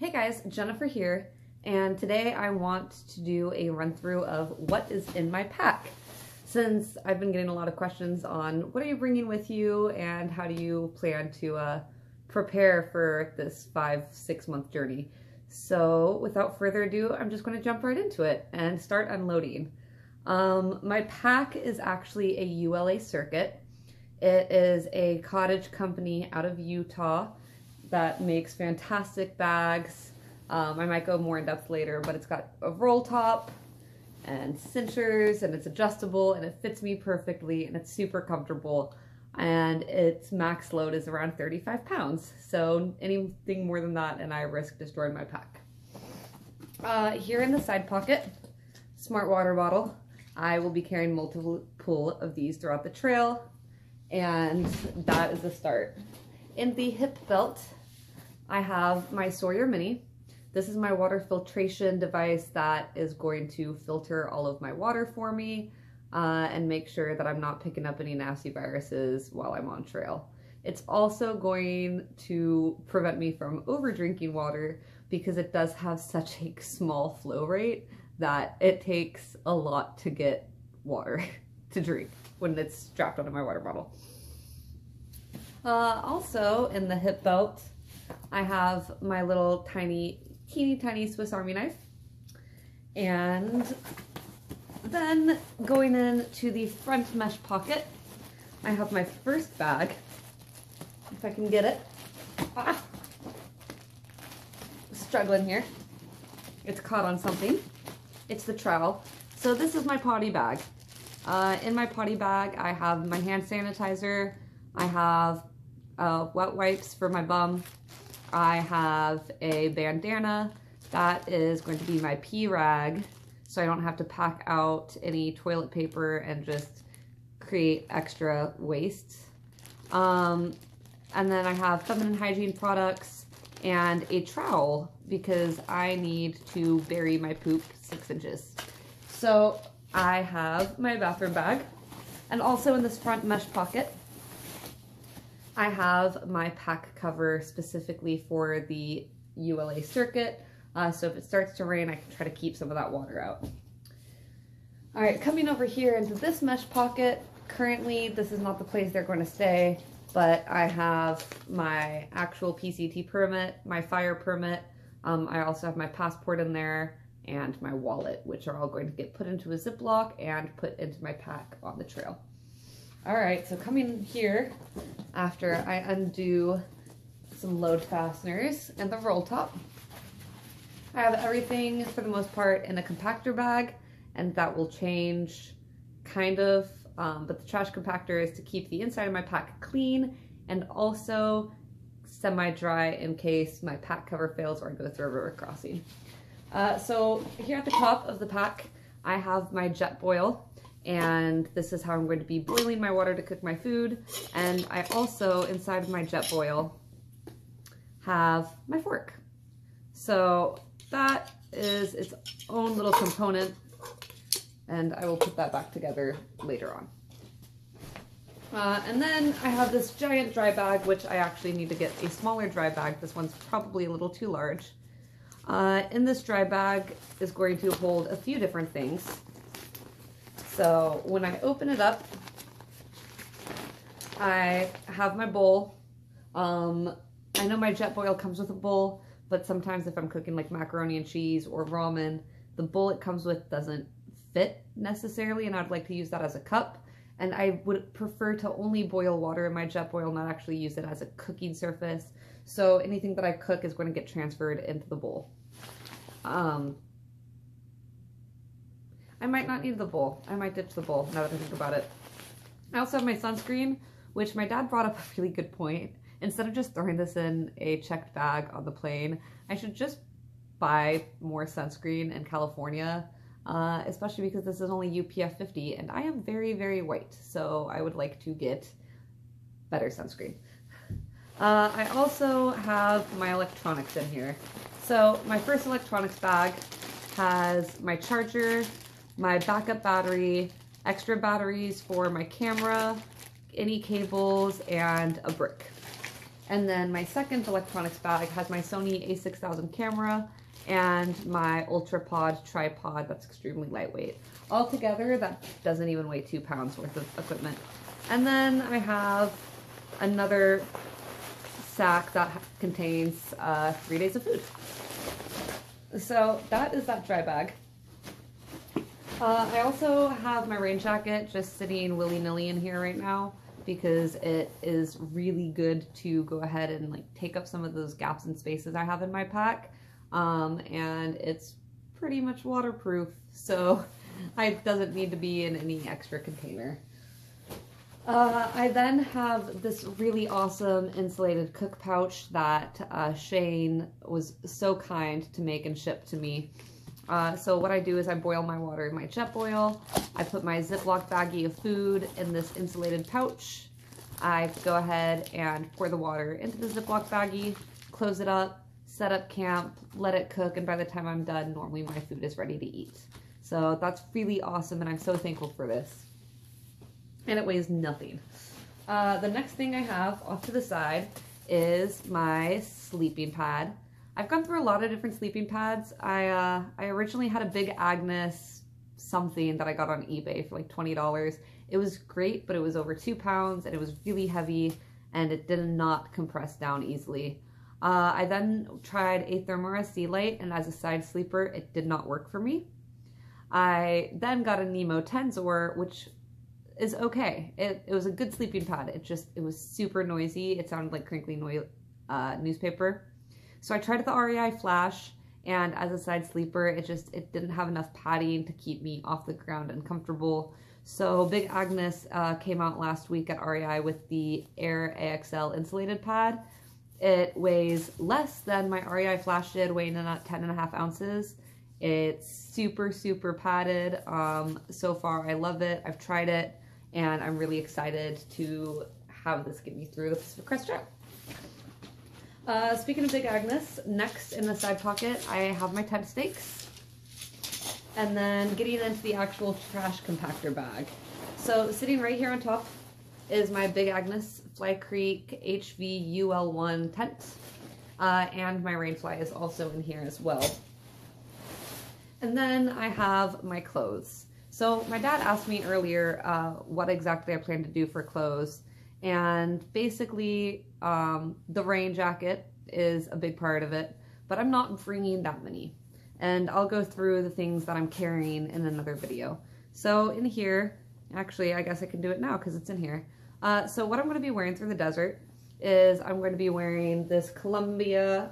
Hey guys, Jennifer here, and today I want to do a run through of what is in my pack. Since I've been getting a lot of questions on what are you bringing with you and how do you plan to prepare for this 5-6 month journey. So without further ado, I'm just going to jump right into it and start unloading. My pack is actually a ULA Circuit. It is a cottage company out of Utah that makes fantastic bags. I might go more in depth later, but it's got a roll top and cinchers and it's adjustable and it fits me perfectly and it's super comfortable, and its max load is around 35 pounds. So anything more than that and I risk destroying my pack. Here in the side pocket, smart water bottle. I will be carrying multiple of these throughout the trail, and that is the start. In the hip belt, I have my Sawyer Mini. This is my water filtration device that is going to filter all of my water for me and make sure that I'm not picking up any nasty viruses while I'm on trail. It's also going to prevent me from over drinking water because it does have such a small flow rate that it takes a lot to get water to drink when it's strapped onto my water bottle. Also in the hip belt, I have my little teeny tiny Swiss Army knife. And then going into the front mesh pocket, I have my first bag, if I can get it. Struggling here. It's caught on something. It's the trowel. So this is my potty bag. In my potty bag, I have my hand sanitizer. I have wet wipes for my bum. I have a bandana that is going to be my pee rag, so I don't have to pack out any toilet paper and just create extra waste. And then I have feminine hygiene products and a trowel because I need to bury my poop 6 inches. So I have my bathroom bag, and also in this front mesh pocket, I have my pack cover specifically for the ULA Circuit. So if it starts to rain, I can try to keep some of that water out. All right, coming over here into this mesh pocket, currently this is not the place they're going to stay, but I have my actual PCT permit, my fire permit. I also have my passport in there and my wallet, which are all going to get put into a Ziploc and put into my pack on the trail. All right, so coming here after I undo some load fasteners and the roll top, I have everything for the most part in a compactor bag, and that will change kind of, but the trash compactor is to keep the inside of my pack clean and also semi-dry in case my pack cover fails or I go through a river crossing. So here at the top of the pack, I have my jet boil. And this is how I'm going to be boiling my water to cook my food. And I also, inside of my jet boil, have my fork. So that is its own little component, and I will put that back together later on. And then I have this giant dry bag, which I actually need to get a smaller dry bag. This one's probably a little too large. In this dry bag is going to hold a few different things. So when I open it up, I have my bowl. I know my jet boil comes with a bowl, but sometimes if I'm cooking like macaroni and cheese or ramen, the bowl it comes with doesn't fit necessarily, and I'd like to use that as a cup. And I would prefer to only boil water in my jet boil, not actually use it as a cooking surface. So anything that I cook is going to get transferred into the bowl. I might not need the bowl. I might ditch the bowl now that I think about it. I also have my sunscreen, which my dad brought up a really good point. Instead of just throwing this in a checked bag on the plane, I should just buy more sunscreen in California, especially because this is only UPF 50 and I am very, very white. So I would like to get better sunscreen. I also have my electronics in here. So my first electronics bag has my charger, my backup battery, extra batteries for my camera, any cables, and a brick. And then my second electronics bag has my Sony a6000 camera and my UltraPod tripod that's extremely lightweight. Altogether, that doesn't even weigh 2 pounds worth of equipment. And then I have another sack that contains 3 days of food. So that is that dry bag. I also have my rain jacket just sitting willy-nilly in here right now because it is really good to go ahead and like take up some of those gaps and spaces I have in my pack. And it's pretty much waterproof, so it doesn't need to be in any extra container. I then have this really awesome insulated cook pouch that Shane was so kind to make and ship to me. So what I do is I boil my water in my jet boil. I put my Ziploc baggie of food in this insulated pouch. I go ahead and pour the water into the Ziploc baggie, close it up, set up camp, let it cook, and by the time I'm done, normally my food is ready to eat. So that's really awesome, and I'm so thankful for this. And it weighs nothing. The next thing I have off to the side is my sleeping pad. I've gone through a lot of different sleeping pads. I originally had a Big Agnes something that I got on eBay for like $20. It was great, but it was over 2 pounds and it was really heavy and it did not compress down easily. I then tried a Thermora Sea Light, and as a side sleeper, it did not work for me. I then got a Nemo Tensor, which is okay. It was a good sleeping pad. It was super noisy. It sounded like crinkly newspaper. So I tried the REI Flash, and as a side sleeper, it didn't have enough padding to keep me off the ground and comfortable. So Big Agnes came out last week at REI with the Air AXL insulated pad. It weighs less than my REI Flash did, weighing in at 10.5 ounces. It's super, super padded. So far, I love it. I've tried it, and I'm really excited to have this get me through the Pacific Crest Trail. Speaking of Big Agnes, next in the side pocket, I have my tent stakes. And then getting into the actual trash compactor bag. So sitting right here on top is my Big Agnes Fly Creek HV UL1 tent. And my Rainfly is also in here as well. And then I have my clothes. So my dad asked me earlier what exactly I plan to do for clothes. And basically, the rain jacket is a big part of it, but I'm not bringing that many. And I'll go through the things that I'm carrying in another video. So in here, actually, I guess I can do it now because it's in here. So what I'm going to be wearing through the desert is I'm going to be wearing this Columbia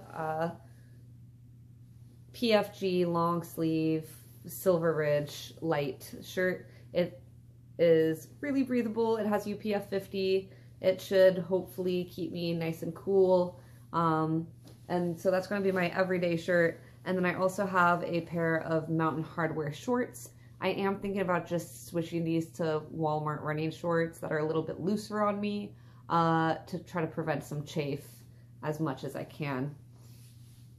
PFG long sleeve Silver Ridge light shirt. It is really breathable. It has UPF 50. It should hopefully keep me nice and cool. And so that's going to be my everyday shirt. And then I also have a pair of Mountain Hardwear shorts. I am thinking about just switching these to Walmart running shorts that are a little bit looser on me to try to prevent some chafe as much as I can.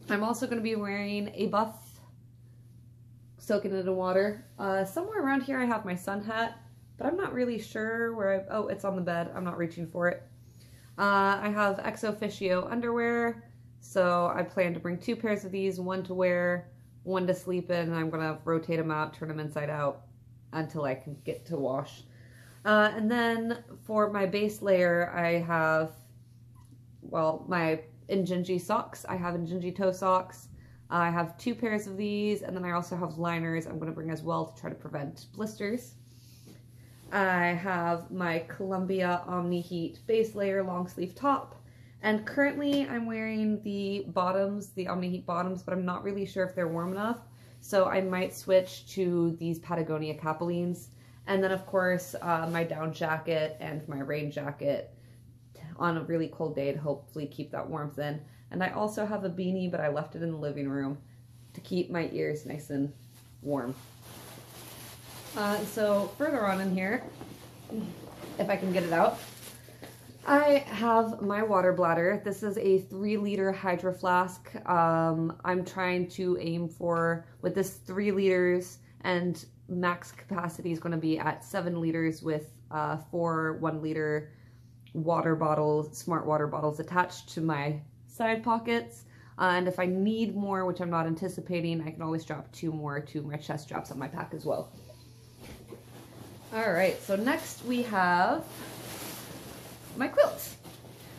I'm also going to be wearing a buff, soaking it in water. Somewhere around here I have my sun hat, but I'm not really sure where oh, it's on the bed. I'm not reaching for it. I have Ex Officio underwear, so I plan to bring 2 pairs of these, one to wear, one to sleep in, and I'm going to rotate them out, turn them inside out until I can get to wash. And then for my base layer, I have, well, my Injinji socks. I have Injinji toe socks. I have 2 pairs of these, and then I also have liners I'm going to bring as well to try to prevent blisters. I have my Columbia Omni Heat base layer long sleeve top, and currently I'm wearing the bottoms, the Omni Heat bottoms, but I'm not really sure if they're warm enough, so I might switch to these Patagonia Capilines. And then of course my down jacket and my rain jacket on a really cold day to hopefully keep that warmth in. And I also have a beanie, but I left it in the living room to keep my ears nice and warm. So further on in here, if I can get it out, I have my water bladder. This is a 3-liter Hydro Flask. I'm trying to aim for, with this 3 liters, and max capacity is going to be at 7 liters with 4 1-liter water bottles, smart water bottles attached to my side pockets. And if I need more, which I'm not anticipating, I can always strap 2 more to my chest straps on my pack as well. All right, so next we have my quilt,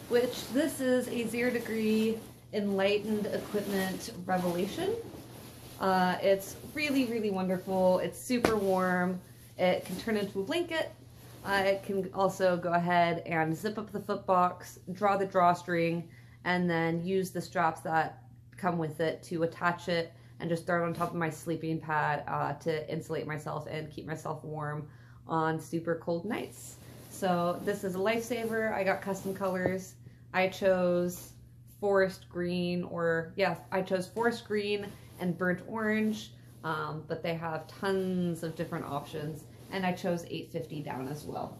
which this is a 0 degree enlightened equipment revelation. It's really, really wonderful. It's super warm. It can turn into a blanket. It can also go ahead and zip up the foot box, draw the drawstring, and then use the straps that come with it to attach it and just throw it on top of my sleeping pad to insulate myself and keep myself warm on super cold nights. So this is a lifesaver. I got custom colors. I chose forest green, I chose forest green and burnt orange, but they have tons of different options, and I chose 850 down as well.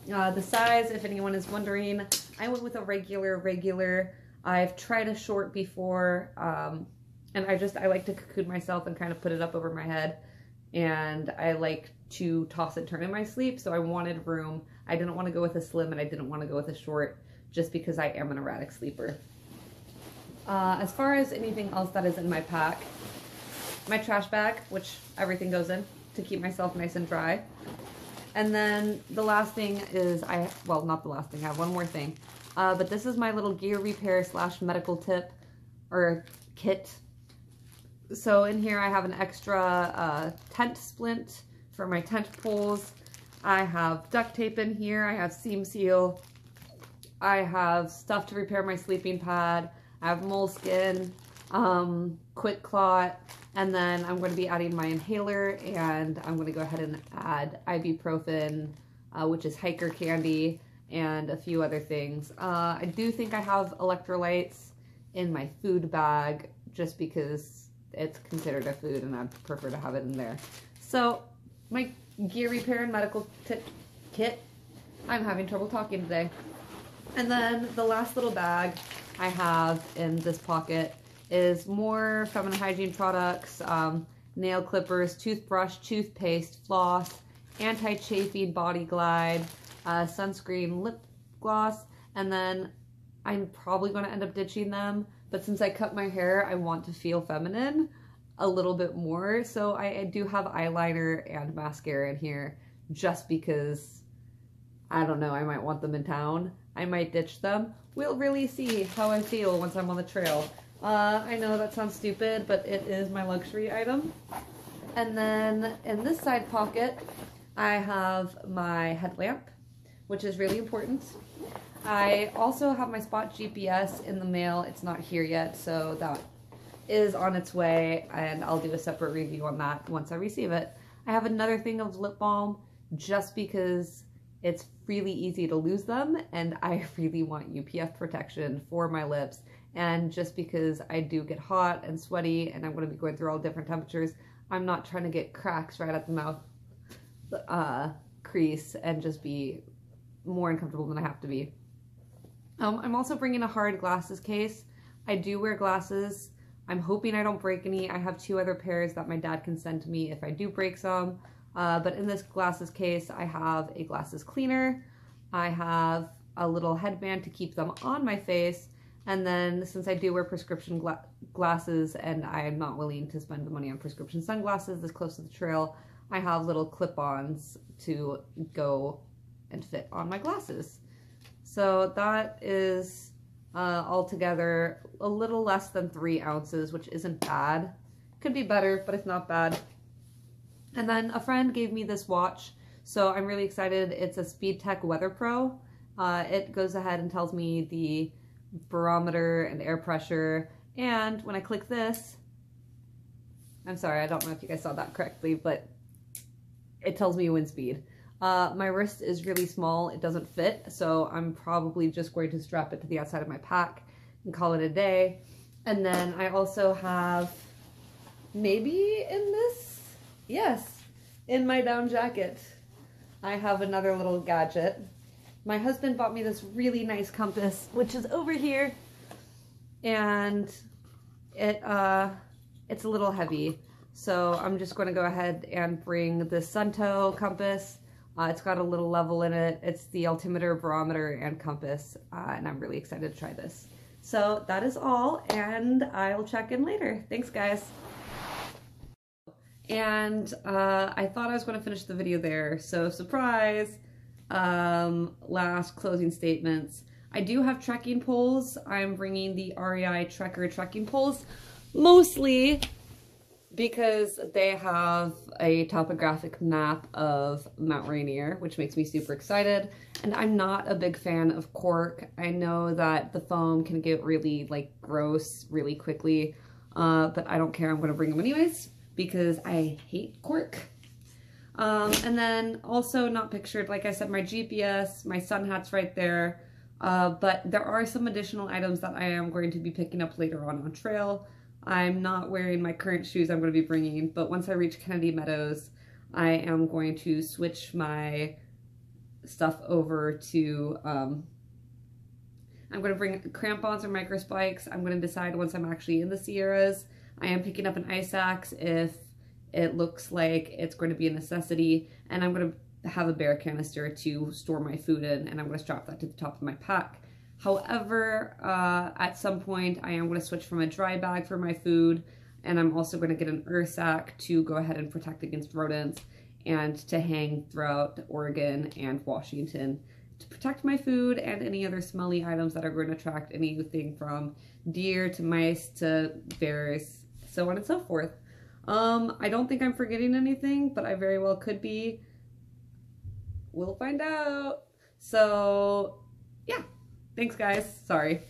The size, if anyone is wondering, I went with a regular. I've tried a short before, and I like to cocoon myself and kind of put it up over my head, and I like to toss and turn in my sleep, so I wanted room. I didn't want to go with a slim, and I didn't want to go with a short, just because I am an erratic sleeper. As far as anything else that is in my pack, my trash bag, which everything goes in to keep myself nice and dry. And then the last thing is, not the last thing, I have one more thing. But this is my little gear repair / medical tip or kit. So in here I have an extra tent splint for my tent poles. I have duct tape in here. I have seam seal. I have stuff to repair my sleeping pad. I have moleskin, quick clot, and then I'm going to be adding my inhaler, and I'm going to go ahead and add ibuprofen, which is hiker candy, and a few other things. I do think I have electrolytes in my food bag just because it's considered a food and I'd prefer to have it in there. So my gear repair and medical kit, I'm having trouble talking today. And then the last little bag I have in this pocket is more feminine hygiene products, nail clippers, toothbrush, toothpaste, floss, anti-chafing body glide, sunscreen, lip gloss, and then I'm probably going to end up ditching them, but since I cut my hair, I want to feel feminine a little bit more, so I do have eyeliner and mascara in here just because, I don't know, I might want them in town. I might ditch them. We'll really see how I feel once I'm on the trail. I know that sounds stupid, but it is my luxury item. And then in this side pocket, I have my headlamp, which is really important. I also have my Spot GPS in the mail. It's not here yet, so that is on its way, and I'll do a separate review on that once I receive it. I have another thing of lip balm just because it's really easy to lose them, and I really want UPF protection for my lips. And just because I do get hot and sweaty and I'm going to be going through all different temperatures, I'm not trying to get cracks right at the mouth crease and just be more uncomfortable than I have to be. I'm also bringing a hard glasses case. I do wear glasses. I'm hoping I don't break any. I have 2 other pairs that my dad can send to me if I do break some. But in this glasses case, I have a glasses cleaner. I have a little headband to keep them on my face. And then since I do wear prescription glasses and I'm not willing to spend the money on prescription sunglasses this close to the trail, I have little clip-ons to go and fit on my glasses. So that is altogether a little less than 3 ounces, which isn't bad. Could be better, but it's not bad. And then a friend gave me this watch, so I'm really excited. It's a SpeedTech Weather Pro. It goes ahead and tells me the barometer and air pressure, and when I click this, I'm sorry, I don't know if you guys saw that correctly, but it tells me wind speed. My wrist is really small, it doesn't fit, so I'm probably just going to strap it to the outside of my pack and call it a day. And then I also have, maybe in this, yes, in my down jacket, I have another little gadget. My husband bought me this really nice compass, which is over here, and it's a little heavy. So I'm just going to go ahead and bring the Sunto compass. It's got a little level in it. It's the altimeter, barometer, and compass, and I'm really excited to try this. So that is all, and I'll check in later. Thanks, guys. And I thought I was going to finish the video there, so surprise, last closing statements. I do have trekking poles. I'm bringing the REI Trekker trekking poles, mostly because they have a topographic map of Mount Rainier, which makes me super excited. And I'm not a big fan of cork. I know that the foam can get really like gross really quickly, but I don't care. I'm going to bring them anyways because I hate cork. And then also not pictured, like I said, my GPS, my sun hat's right there. But there are some additional items that I am going to be picking up later on trail. I'm not wearing my current shoes I'm going to be bringing, but once I reach Kennedy Meadows, I am going to switch my stuff over to, I'm going to bring crampons or micro spikes. I'm going to decide once I'm actually in the Sierras. I am picking up an ice axe if it looks like it's going to be a necessity, and I'm going to have a bear canister to store my food in, and I'm going to strap that to the top of my pack. However, at some point I am going to switch from a dry bag for my food, and I'm also going to get an earth sack to go ahead and protect against rodents and to hang throughout Oregon and Washington to protect my food and any other smelly items that are going to attract anything from deer to mice to bears, so on and so forth. I don't think I'm forgetting anything, but I very well could be. We'll find out. So, yeah. Thanks, guys. Sorry.